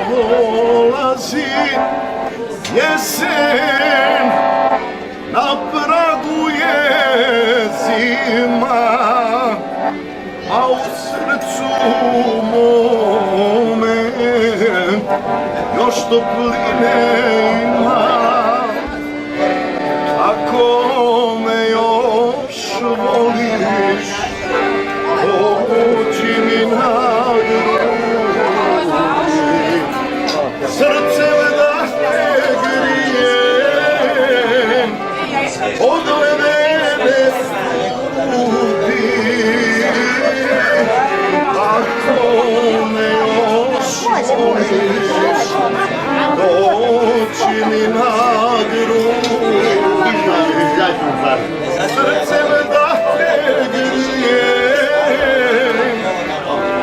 Prolazi jesen, na pragu je zima, a u srcu mome još topline ima. Ako me još voliš, pođi mi na grudi, srce da te grijem, od ledene studi. Ako me još voliš, dođi mi na grudi, srce da te grijem,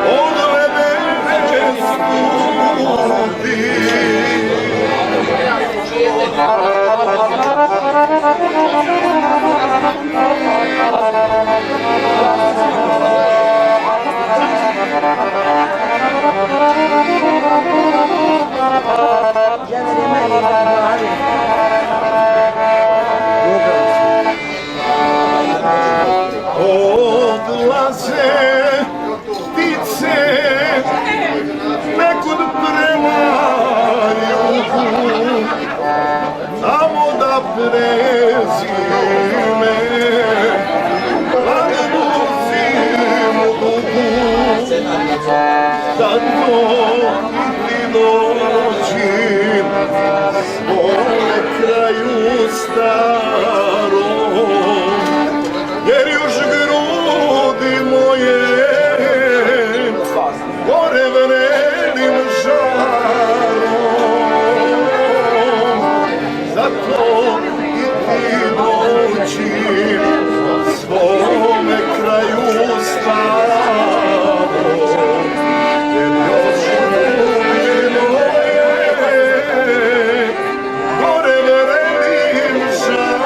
od ledene studi. Odlaze ptice nekud prema jugu, tamo da prezime hladnu zimu dugu. Zato i ti dođim svome kraju starom, jer još grudi moje gore vrenim žarom. Zato i ti dođi svome kraju starom, jer još grudi moje gore vrenim žarom.